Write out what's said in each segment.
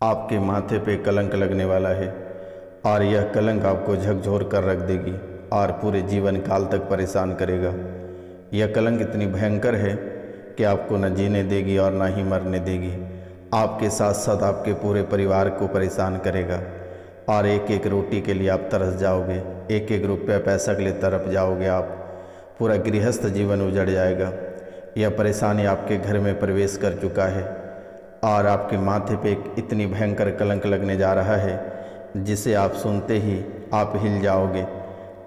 आपके माथे पे कलंक लगने वाला है और यह कलंक आपको झकझोर कर रख देगी और पूरे जीवन काल तक परेशान करेगा। यह कलंक इतनी भयंकर है कि आपको न जीने देगी और ना ही मरने देगी। आपके साथ साथ आपके पूरे परिवार को परेशान करेगा और एक एक रोटी के लिए आप तरस जाओगे, एक एक रुपया पैसा के लिए तरफ जाओगे आप। पूरा गृहस्थ जीवन उजड़ जाएगा। यह परेशानी आपके घर में प्रवेश कर चुका है और आपके माथे पे एक इतनी भयंकर कलंक लगने जा रहा है जिसे आप सुनते ही आप हिल जाओगे,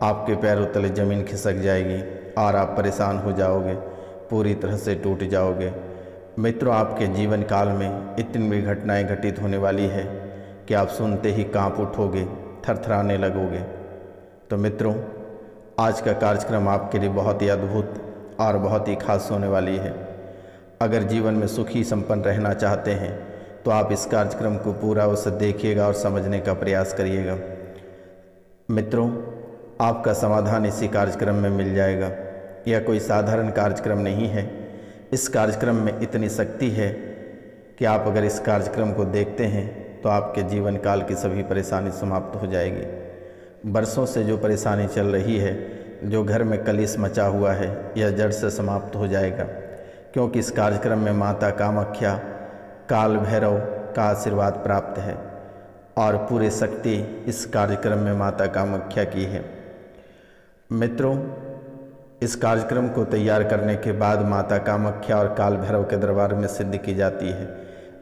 आपके पैरों तले ज़मीन खिसक जाएगी और आप परेशान हो जाओगे, पूरी तरह से टूट जाओगे। मित्रों, आपके जीवन काल में इतनी बड़ी घटनाएं घटित होने वाली है कि आप सुनते ही कांप उठोगे, थरथराने लगोगे। तो मित्रों, आज का कार्यक्रम आपके लिए बहुत ही अद्भुत और बहुत ही खास होने वाली है। अगर जीवन में सुखी संपन्न रहना चाहते हैं तो आप इस कार्यक्रम को पूरा उसे देखिएगा और समझने का प्रयास करिएगा। मित्रों, आपका समाधान इसी कार्यक्रम में मिल जाएगा। यह कोई साधारण कार्यक्रम नहीं है। इस कार्यक्रम में इतनी शक्ति है कि आप अगर इस कार्यक्रम को देखते हैं तो आपके जीवन काल की सभी परेशानी समाप्त हो जाएगी। बरसों से जो परेशानी चल रही है, जो घर में कलेश मचा हुआ है, यह जड़ से समाप्त हो जाएगा, क्योंकि इस कार्यक्रम में माता कामाख्या, काल भैरव का आशीर्वाद प्राप्त है और पूरी शक्ति इस कार्यक्रम में माता कामाख्या की है। मित्रों, इस कार्यक्रम को तैयार करने के बाद माता कामाख्या और काल भैरव के दरबार में सिद्ध की जाती है।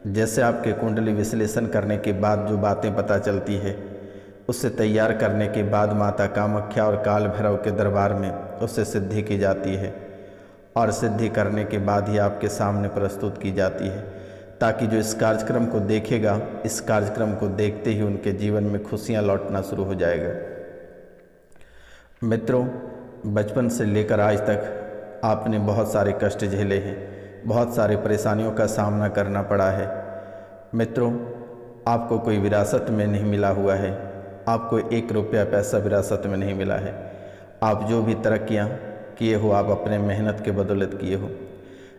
जैसे आपके कुंडली विश्लेषण करने के बाद जो बातें पता चलती है, उससे तैयार करने के बाद माता कामाख्या और काल भैरव के दरबार में उससे सिद्धि की जाती है और सिद्धि करने के बाद ही आपके सामने प्रस्तुत की जाती है, ताकि जो इस कार्यक्रम को देखेगा, इस कार्यक्रम को देखते ही उनके जीवन में खुशियां लौटना शुरू हो जाएगा। मित्रों, बचपन से लेकर आज तक आपने बहुत सारे कष्ट झेले हैं, बहुत सारे परेशानियों का सामना करना पड़ा है। मित्रों, आपको कोई विरासत में नहीं मिला हुआ है, आपको एक रुपया पैसा विरासत में नहीं मिला है। आप जो भी तरक्कियाँ किए हो, आप अपने मेहनत के बदौलत किए हो,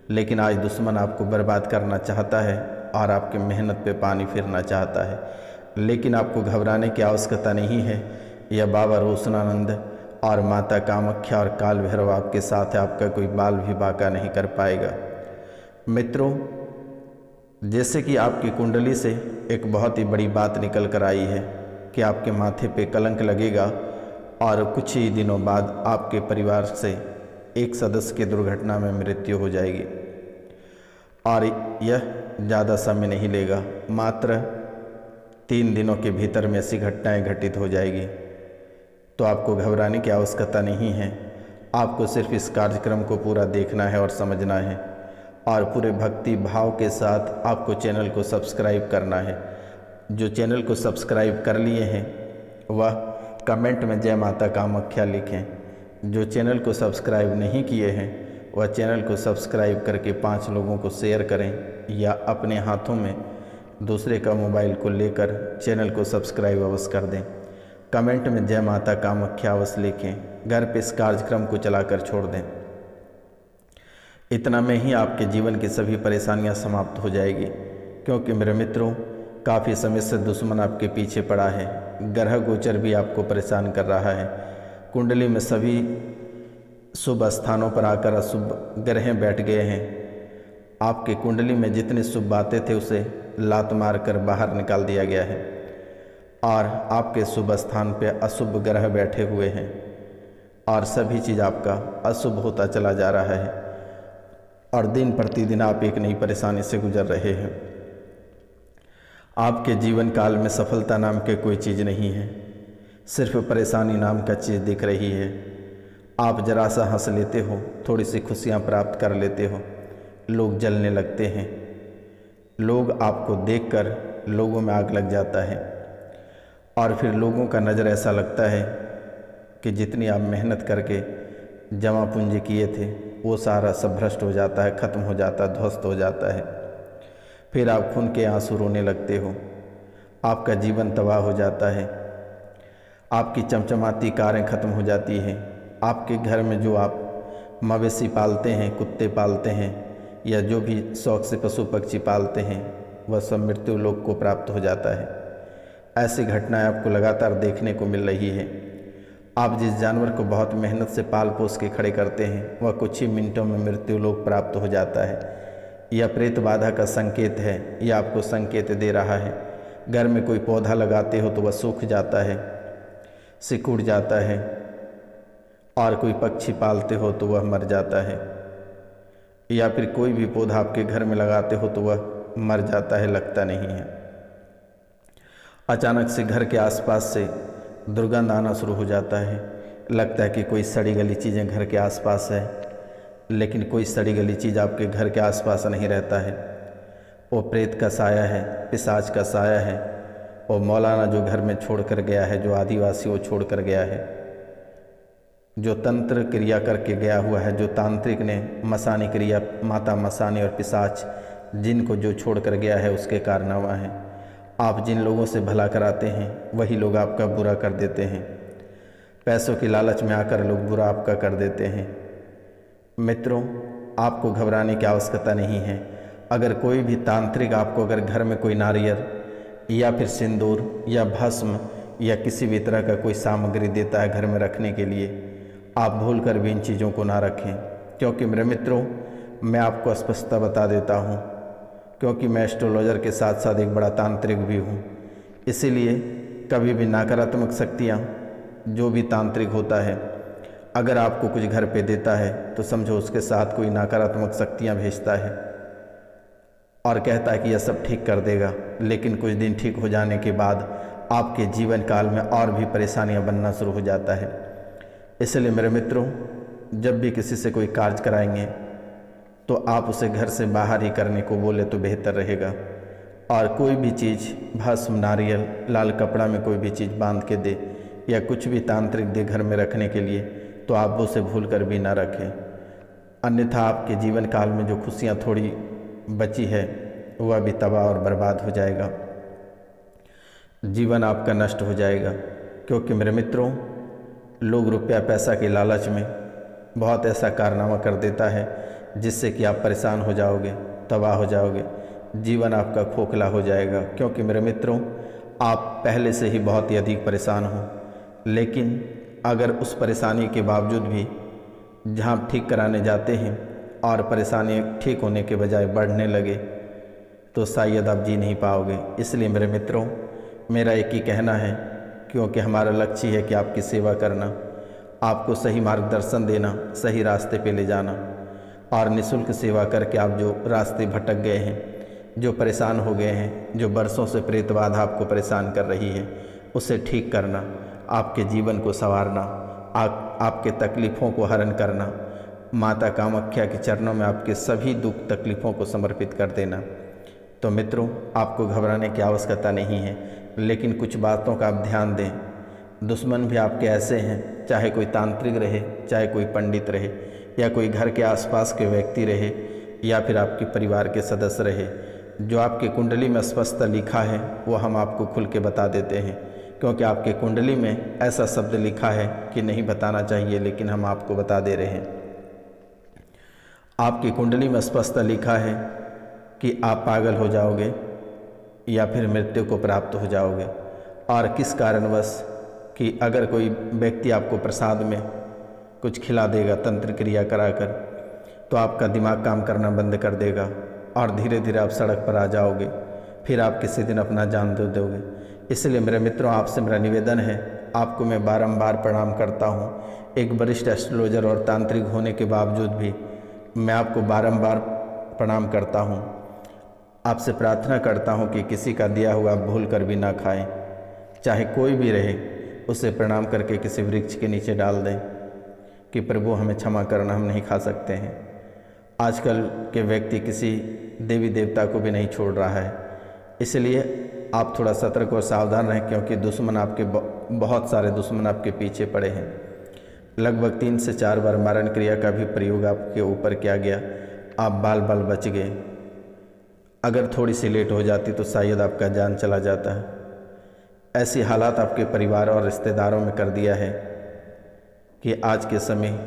लेकिन आज दुश्मन आपको बर्बाद करना चाहता है और आपके मेहनत पे पानी फिरना चाहता है। लेकिन आपको घबराने की आवश्यकता नहीं है। यह बाबा रोशनानंद और माता कामाख्या और काल भैरव आपके साथ है, आपका कोई बाल भी बांका नहीं कर पाएगा। मित्रों, जैसे कि आपकी कुंडली से एक बहुत ही बड़ी बात निकल कर आई है कि आपके माथे पे कलंक लगेगा और कुछ ही दिनों बाद आपके परिवार से एक सदस्य की दुर्घटना में मृत्यु हो जाएगी और यह ज़्यादा समय नहीं लेगा, मात्र 3 दिनों के भीतर में ऐसी घटनाएं घटित हो जाएगी। तो आपको घबराने की आवश्यकता नहीं है। आपको सिर्फ इस कार्यक्रम को पूरा देखना है और समझना है और पूरे भक्ति भाव के साथ आपको चैनल को सब्सक्राइब करना है। जो चैनल को सब्सक्राइब कर लिए हैं वह कमेंट में जय माता कामाख्या लिखें। जो चैनल को सब्सक्राइब नहीं किए हैं वह चैनल को सब्सक्राइब करके 5 लोगों को शेयर करें या अपने हाथों में दूसरे का मोबाइल को लेकर चैनल को सब्सक्राइब अवश्य कर दें। कमेंट में जय माता कामाख्या अवश्य लिखें। घर पे इस कार्यक्रम को चलाकर छोड़ दें। इतना में ही आपके जीवन की सभी परेशानियां समाप्त हो जाएगी, क्योंकि मेरे मित्रों, काफ़ी समय से दुश्मन आपके पीछे पड़ा है। ग्रह गोचर भी आपको परेशान कर रहा है। कुंडली में सभी शुभ स्थानों पर आकर अशुभ ग्रह बैठ गए हैं। आपके कुंडली में जितनी शुभ बातें थे उसे लात मार कर बाहर निकाल दिया गया है और आपके शुभ स्थान पे अशुभ ग्रह बैठे हुए हैं और सभी चीज़ आपका अशुभ होता चला जा रहा है और दिन प्रतिदिन आप एक नई परेशानी से गुजर रहे हैं। आपके जीवन काल में सफलता नाम के कोई चीज़ नहीं है, सिर्फ परेशानी नाम का चीज़ दिख रही है। आप जरा सा हंस लेते हो, थोड़ी सी खुशियाँ प्राप्त कर लेते हो, लोग जलने लगते हैं। लोग आपको देखकर लोगों में आग लग जाता है और फिर लोगों का नज़र ऐसा लगता है कि जितनी आप मेहनत करके जमा पूंजी किए थे वो सारा सब भ्रष्ट हो जाता है, ख़त्म हो जाता है, ध्वस्त हो जाता है। फिर आप खून के आंसू रोने लगते हो, आपका जीवन तबाह हो जाता है, आपकी चमचमाती कारें ख़त्म हो जाती हैं। आपके घर में जो आप मवेशी पालते हैं, कुत्ते पालते हैं या जो भी शौक़ से पशु पक्षी पालते हैं, वह सब मृत्यु लोक को प्राप्त हो जाता है। ऐसी घटनाएं आपको लगातार देखने को मिल रही है। आप जिस जानवर को बहुत मेहनत से पाल पोस के खड़े करते हैं वह कुछ ही मिनटों में मृत्यु लोक प्राप्त हो जाता है। यह प्रेत बाधा का संकेत है। यह आपको संकेत दे रहा है। घर में कोई पौधा लगाते हो तो वह सूख जाता है, सिकुड़ जाता है, और कोई पक्षी पालते हो तो वह मर जाता है, या फिर कोई भी पौधा आपके घर में लगाते हो तो वह मर जाता है, लगता नहीं है। अचानक से घर के आसपास से दुर्गंध आना शुरू हो जाता है। लगता है कि कोई सड़ी गली चीज़ें घर के आसपास है, लेकिन कोई सड़ी गली चीज़ आपके घर के आसपास नहीं रहता है। वो प्रेत का साया है, पिशाच का साया है। वो मौलाना जो घर में छोड़ कर गया है, जो आदिवासी वो छोड़ कर गया है, जो तंत्र क्रिया करके गया हुआ है, जो तांत्रिक ने मसानी क्रिया, माता मसानी और पिशाच जिनको जो छोड़ कर गया है उसके कारनामा है। आप जिन लोगों से भला कराते हैं वही लोग आपका बुरा कर देते हैं। पैसों की लालच में आकर लोग बुरा आपका कर देते हैं। मित्रों, आपको घबराने की आवश्यकता नहीं है। अगर कोई भी तांत्रिक आपको अगर घर में कोई नारियल या फिर सिंदूर या भस्म या किसी भी तरह का कोई सामग्री देता है घर में रखने के लिए, आप भूलकर भी इन चीज़ों को ना रखें। क्योंकि मेरे मित्रों, मैं आपको स्पष्टता बता देता हूँ, क्योंकि मैं एस्ट्रोलॉजर के साथ साथ एक बड़ा तांत्रिक भी हूँ। इसीलिए कभी भी नकारात्मक शक्तियाँ, जो भी तांत्रिक होता है, अगर आपको कुछ घर पे देता है तो समझो उसके साथ कोई नकारात्मक शक्तियाँ भेजता है और कहता है कि यह सब ठीक कर देगा। लेकिन कुछ दिन ठीक हो जाने के बाद आपके जीवन काल में और भी परेशानियाँ बनना शुरू हो जाता है। इसलिए मेरे मित्रों, जब भी किसी से कोई कार्य कराएंगे तो आप उसे घर से बाहर ही करने को बोले तो बेहतर रहेगा। और कोई भी चीज़, भस्म, नारियल, लाल कपड़ा में कोई भी चीज़ बांध के दे या कुछ भी तांत्रिक दे घर में रखने के लिए, तो आप उसे भूल कर भी ना रखें। अन्यथा आपके जीवन काल में जो खुशियाँ थोड़ी बची है वह भी तबाह और बर्बाद हो जाएगा। जीवन आपका नष्ट हो जाएगा। क्योंकि मेरे मित्रों, लोग रुपया पैसा के लालच में बहुत ऐसा कारनामा कर देता है जिससे कि आप परेशान हो जाओगे, तबाह हो जाओगे, जीवन आपका खोखला हो जाएगा। क्योंकि मेरे मित्रों, आप पहले से ही बहुत ही अधिक परेशान हो, लेकिन अगर उस परेशानी के बावजूद भी जहाँ आप ठीक कराने जाते हैं और परेशानी ठीक होने के बजाय बढ़ने लगे तो शायद आप जी नहीं पाओगे। इसलिए मेरे मित्रों, मेरा एक ही कहना है, क्योंकि हमारा लक्ष्य है कि आपकी सेवा करना, आपको सही मार्गदर्शन देना, सही रास्ते पे ले जाना और निःशुल्क सेवा करके आप जो रास्ते भटक गए हैं, जो परेशान हो गए हैं, जो बरसों से प्रेत बाधा आपको परेशान कर रही है, उसे ठीक करना, आपके जीवन को संवारना, आपके तकलीफ़ों को हरण करना, माता कामाख्या के चरणों में आपके सभी दुख तकलीफ़ों को समर्पित कर देना। तो मित्रों, आपको घबराने की आवश्यकता नहीं है, लेकिन कुछ बातों का आप ध्यान दें। दुश्मन भी आपके ऐसे हैं, चाहे कोई तांत्रिक रहे, चाहे कोई पंडित रहे, या कोई घर के आसपास के व्यक्ति रहे, या फिर आपके परिवार के सदस्य रहे, जो आपकी कुंडली में स्पष्ट लिखा है वो हम आपको खुल के बता देते हैं। क्योंकि आपके कुंडली में ऐसा शब्द लिखा है कि नहीं बताना चाहिए, लेकिन हम आपको बता दे रहे हैं। आपकी कुंडली में स्पष्ट लिखा है कि आप पागल हो जाओगे या फिर मृत्यु को प्राप्त हो जाओगे। और किस कारणवश, कि अगर कोई व्यक्ति आपको प्रसाद में कुछ खिला देगा तंत्र क्रिया कराकर, तो आपका दिमाग काम करना बंद कर देगा और धीरे धीरे आप सड़क पर आ जाओगे। फिर आप किसी दिन अपना जान दे दोगे। इसलिए मेरे मित्रों, आपसे मेरा निवेदन है, आपको मैं बारंबार प्रणाम करता हूँ। एक वरिष्ठ एस्ट्रोलॉजर और तांत्रिक होने के बावजूद भी मैं आपको बारंबार प्रणाम करता हूँ। आपसे प्रार्थना करता हूँ कि किसी का दिया हुआ भूल कर भी ना खाएं। चाहे कोई भी रहे, उसे प्रणाम करके किसी वृक्ष के नीचे डाल दें कि प्रभु हमें क्षमा करना, हम नहीं खा सकते हैं। आजकल के व्यक्ति किसी देवी देवता को भी नहीं छोड़ रहा है। इसलिए आप थोड़ा सतर्क और सावधान रहें, क्योंकि दुश्मन आपके बहुत सारे दुश्मन आपके पीछे पड़े हैं। लगभग 3 से 4 बार मारण क्रिया का भी प्रयोग आपके ऊपर किया गया, आप बाल बाल बच गए। अगर थोड़ी सी लेट हो जाती तो शायद आपका जान चला जाता है। ऐसी हालात आपके परिवार और रिश्तेदारों में कर दिया है कि आज के समय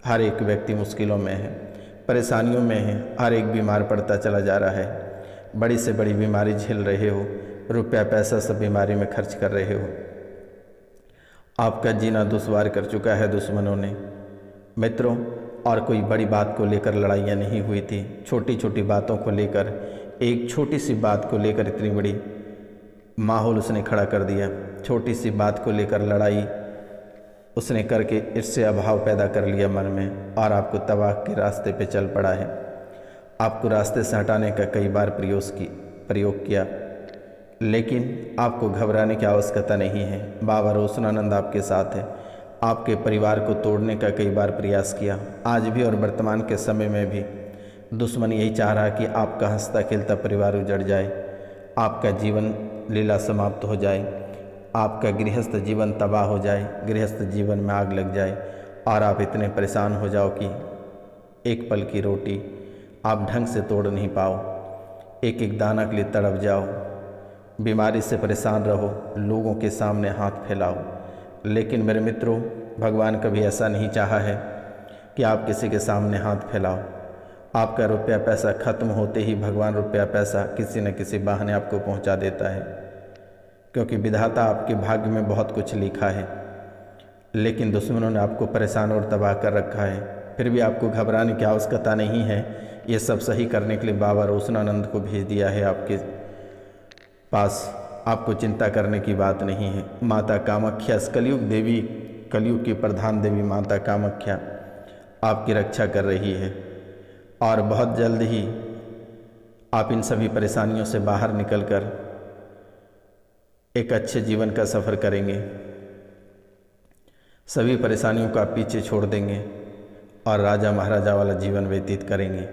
हर एक व्यक्ति मुश्किलों में है, परेशानियों में है, हर एक बीमार पड़ता चला जा रहा है। बड़ी से बड़ी बीमारी झेल रहे हो, रुपया पैसा सब बीमारी में खर्च कर रहे हो। आपका जीना दुश्वार कर चुका है दुश्मनों ने। मित्रों, और कोई बड़ी बात को लेकर लड़ाइयाँ नहीं हुई थी, छोटी छोटी बातों को लेकर, एक छोटी सी बात को लेकर इतनी बड़ी माहौल उसने खड़ा कर दिया। छोटी सी बात को लेकर लड़ाई उसने करके इससे अभाव पैदा कर लिया मन में, और आपको तबाह के रास्ते पे चल पड़ा है। आपको रास्ते से हटाने का कई बार प्रयोग किया, लेकिन आपको घबराने की आवश्यकता नहीं है। बाबा रोशनानंद आपके साथ है। आपके परिवार को तोड़ने का कई बार प्रयास किया, आज भी और वर्तमान के समय में भी दुश्मन यही चाह रहा कि आपका हंसता खेलता परिवार उजड़ जाए, आपका जीवन लीला समाप्त हो जाए, आपका गृहस्थ जीवन तबाह हो जाए, गृहस्थ जीवन में आग लग जाए, और आप इतने परेशान हो जाओ कि एक पल की रोटी आप ढंग से तोड़ नहीं पाओ, एक एक दाना के लिए तड़प जाओ, बीमारी से परेशान रहो, लोगों के सामने हाथ फैलाओ। लेकिन मेरे मित्रों, भगवान कभी ऐसा नहीं चाहा है कि आप किसी के सामने हाथ फैलाओ। आपका रुपया पैसा खत्म होते ही भगवान रुपया पैसा किसी न किसी बहाने आपको पहुंचा देता है, क्योंकि विधाता आपके भाग्य में बहुत कुछ लिखा है। लेकिन दुश्मनों ने आपको परेशान और तबाह कर रखा है। फिर भी आपको घबराने की आवश्यकता नहीं है। ये सब सही करने के लिए बाबा रोशनानंद को भेज दिया है आपके पास। आपको चिंता करने की बात नहीं है। माता कामाख्या, कलयुग देवी, कलयुग की प्रधान देवी माता कामाख्या आपकी रक्षा कर रही है, और बहुत जल्द ही आप इन सभी परेशानियों से बाहर निकलकर एक अच्छे जीवन का सफ़र करेंगे। सभी परेशानियों को आप पीछे छोड़ देंगे और राजा महाराजा वाला जीवन व्यतीत करेंगे।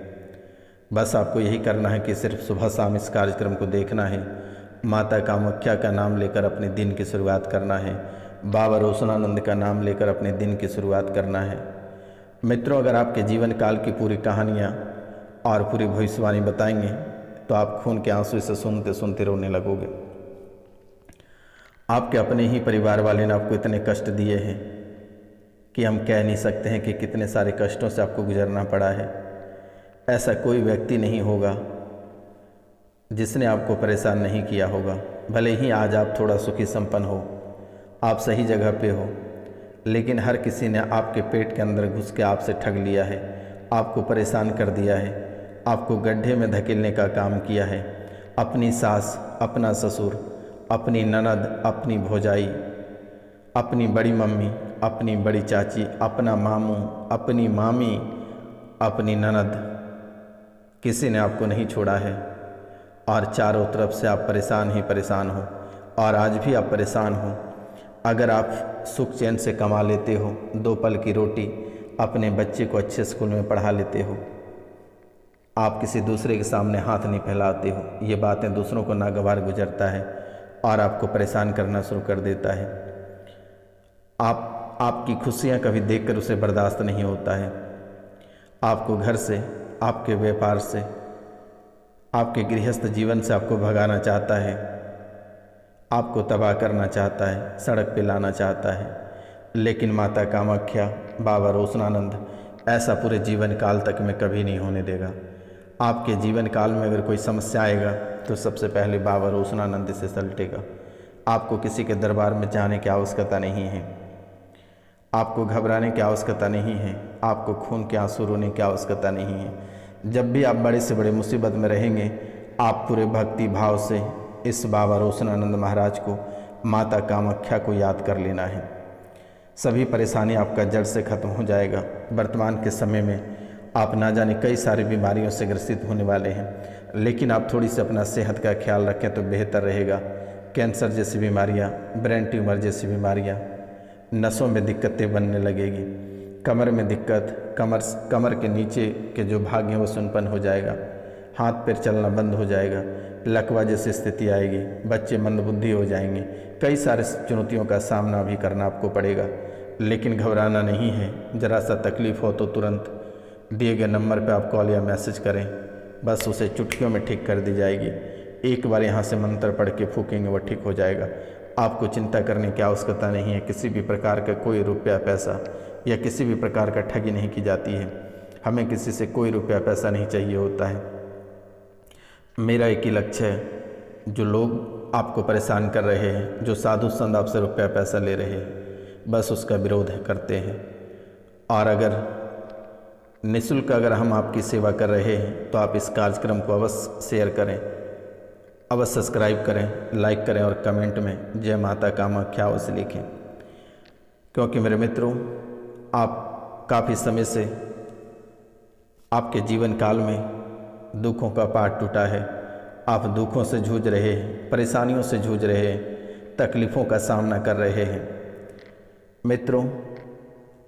बस आपको यही करना है कि सिर्फ सुबह शाम इस कार्यक्रम को देखना है, माता कामाख्या का नाम लेकर अपने दिन की शुरुआत करना है, बाबा रोशनानंद का नाम लेकर अपने दिन की शुरुआत करना है। मित्रों, अगर आपके जीवन काल की पूरी कहानियाँ और पूरी भविष्यवाणी बताएंगे तो आप खून के आंसू से सुनते सुनते रोने लगोगे। आपके अपने ही परिवार वाले ने आपको इतने कष्ट दिए हैं कि हम कह नहीं सकते हैं कि कितने सारे कष्टों से आपको गुजरना पड़ा है। ऐसा कोई व्यक्ति नहीं होगा जिसने आपको परेशान नहीं किया होगा। भले ही आज आप थोड़ा सुखी संपन्न हो, आप सही जगह पे हो, लेकिन हर किसी ने आपके पेट के अंदर घुस के आपसे ठग लिया है, आपको परेशान कर दिया है, आपको गड्ढे में धकेलने का काम किया है। अपनी सास, अपना ससुर, अपनी ननद, अपनी भौजाई, अपनी बड़ी मम्मी, अपनी बड़ी चाची, अपना मामू, अपनी मामी, अपनी ननद, किसी ने आपको नहीं छोड़ा है, और चारों तरफ से आप परेशान ही परेशान हो, और आज भी आप परेशान हो। अगर आप सुख चैन से कमा लेते हो, 2 पल की रोटी, अपने बच्चे को अच्छे स्कूल में पढ़ा लेते हो, आप किसी दूसरे के सामने हाथ नहीं फैलाते हो, ये बातें दूसरों को नागवार गुजरता है और आपको परेशान करना शुरू कर देता है। आपकी खुशियाँ कभी देखकर उसे बर्दाश्त नहीं होता है। आपको घर से, आपके व्यापार से, आपके गृहस्थ जीवन से आपको भगाना चाहता है, आपको तबाह करना चाहता है, सड़क पे लाना चाहता है। लेकिन माता कामाख्या, बाबा रोशनानंद ऐसा पूरे जीवन काल तक में कभी नहीं होने देगा। आपके जीवन काल में अगर कोई समस्या आएगा तो सबसे पहले बाबा रोशनानंद से सलटेगा। आपको किसी के दरबार में जाने की आवश्यकता नहीं है, आपको घबराने की आवश्यकता नहीं है, आपको खून के आंसू रोने की आवश्यकता नहीं है। जब भी आप बड़े से बड़े मुसीबत में रहेंगे, आप पूरे भक्ति भाव से इस बाबा रोशनानंद महाराज को, माता कामाख्या को याद कर लेना है। सभी परेशानी आपका जड़ से खत्म हो जाएगा। वर्तमान के समय में आप ना जाने कई सारी बीमारियों से ग्रसित होने वाले हैं, लेकिन आप थोड़ी सी अपना सेहत का ख्याल रखें तो बेहतर रहेगा। कैंसर जैसी बीमारियाँ, ब्रेन ट्यूमर जैसी बीमारियाँ, नसों में दिक्कतें बनने लगेगी, कमर में दिक्कत, कमर के नीचे के जो भाग हैं वो सुनपन हो जाएगा, हाथ पैर चलना बंद हो जाएगा, लकवा जैसी स्थिति आएगी, बच्चे मंदबुद्धि हो जाएंगे। कई सारे चुनौतियों का सामना भी करना आपको पड़ेगा, लेकिन घबराना नहीं है। ज़रा सा तकलीफ़ हो तो तुरंत दिए गए नंबर पर आप कॉल या मैसेज करें, बस उसे चुटकियों में ठीक कर दी जाएगी। एक बार यहाँ से मंत्र पढ़ के फूकेंगे, वो ठीक हो जाएगा। आपको चिंता करने की आवश्यकता नहीं है। किसी भी प्रकार का कोई रुपया पैसा या किसी भी प्रकार का ठगी नहीं की जाती है। हमें किसी से कोई रुपया पैसा नहीं चाहिए होता है। मेरा एक ही लक्ष्य है, जो लोग आपको परेशान कर रहे हैं, जो साधु संत आपसे रुपया पैसा ले रहे हैं, बस उसका विरोध करते हैं। और अगर निःशुल्क अगर हम आपकी सेवा कर रहे हैं तो आप इस कार्यक्रम को अवश्य शेयर करें, अवश्य सब्सक्राइब करें, लाइक करें और कमेंट में जय माता कामाख्या अवश्य लिखें। क्योंकि मेरे मित्रों, आप काफ़ी समय से आपके जीवन काल में दुखों का पाट टूटा है। आप दुखों से जूझ रहे हैं, परेशानियों से जूझ रहे हैं, तकलीफ़ों का सामना कर रहे हैं। मित्रों,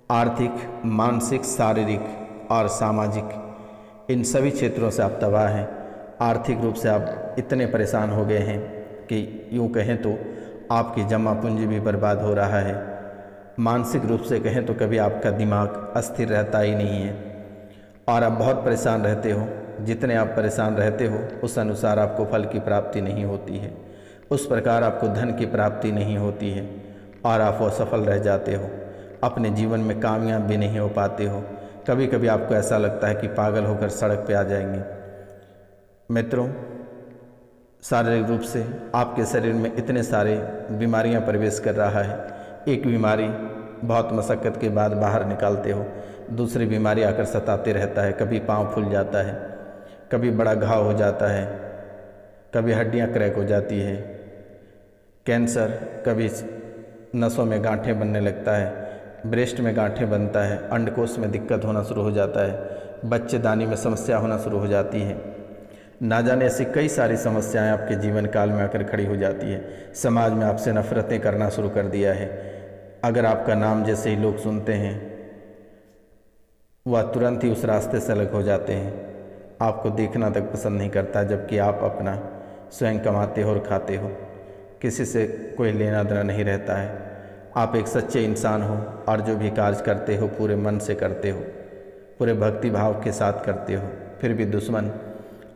आर्थिक, मानसिक, शारीरिक और सामाजिक इन सभी क्षेत्रों से आप तबाह हैं। आर्थिक रूप से आप इतने परेशान हो गए हैं कि यूँ कहें तो आपकी जमा पूंजी भी बर्बाद हो रहा है। मानसिक रूप से कहें तो कभी आपका दिमाग अस्थिर रहता ही नहीं है और आप बहुत परेशान रहते हो। जितने आप परेशान रहते हो उस अनुसार आपको फल की प्राप्ति नहीं होती है, उस प्रकार आपको धन की प्राप्ति नहीं होती है और आप असफल रह जाते हो, अपने जीवन में कामयाब भी नहीं हो पाते हो। कभी कभी आपको ऐसा लगता है कि पागल होकर सड़क पे आ जाएंगे। मित्रों, शारीरिक रूप से आपके शरीर में इतने सारे बीमारियां प्रवेश कर रहा है। एक बीमारी बहुत मशक्क़त के बाद बाहर निकालते हो, दूसरी बीमारी आकर सताते रहता है। कभी पाँव फूल जाता है, कभी बड़ा घाव हो जाता है, कभी हड्डियां क्रैक हो जाती है, कैंसर, कभी नसों में गांठें बनने लगता है, ब्रेस्ट में गांठें बनता है, अंडकोश में दिक्कत होना शुरू हो जाता है, बच्चेदानी में समस्या होना शुरू हो जाती है। ना जाने ऐसी कई सारी समस्याएं आपके जीवन काल में आकर खड़ी हो जाती है। समाज में आपसे नफरतें करना शुरू कर दिया है। अगर आपका नाम जैसे ही लोग सुनते हैं वह तुरंत ही उस रास्ते से अलग हो जाते हैं, आपको देखना तक पसंद नहीं करता, जबकि आप अपना स्वयं कमाते हो और खाते हो, किसी से कोई लेना देना नहीं रहता है। आप एक सच्चे इंसान हो और जो भी कार्य करते हो पूरे मन से करते हो, पूरे भक्ति भाव के साथ करते हो, फिर भी दुश्मन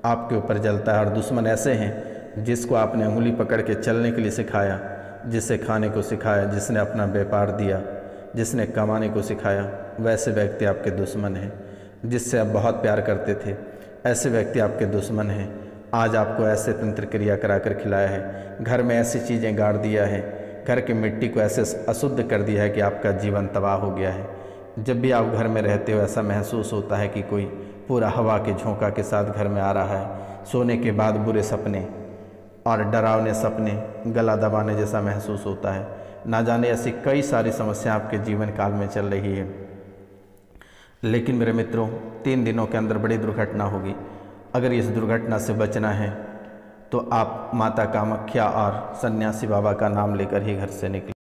आपके ऊपर जलता है। और दुश्मन ऐसे हैं जिसको आपने उंगली पकड़ के चलने के लिए सिखाया, जिसे खाने को सिखाया, जिसने अपना व्यापार दिया, जिसने कमाने को सिखाया, वैसे व्यक्ति आपके दुश्मन हैं। जिससे आप बहुत प्यार करते थे, ऐसे व्यक्ति आपके दुश्मन हैं। आज आपको ऐसे तंत्र क्रिया करा कर खिलाया है, घर में ऐसी चीज़ें गाड़ दिया है, घर की मिट्टी को ऐसे अशुद्ध कर दिया है कि आपका जीवन तबाह हो गया है। जब भी आप घर में रहते हो ऐसा महसूस होता है कि कोई पूरा हवा के झोंका के साथ घर में आ रहा है। सोने के बाद बुरे सपने और डरावने सपने, गला दबाने जैसा महसूस होता है। ना जाने ऐसी कई सारी समस्याएं आपके जीवन काल में चल रही है। लेकिन मेरे मित्रों, 3 दिनों के अंदर बड़ी दुर्घटना होगी। अगर इस दुर्घटना से बचना है तो आप माता कामाख्या और सन्यासी बाबा का नाम लेकर ही घर से निकलें।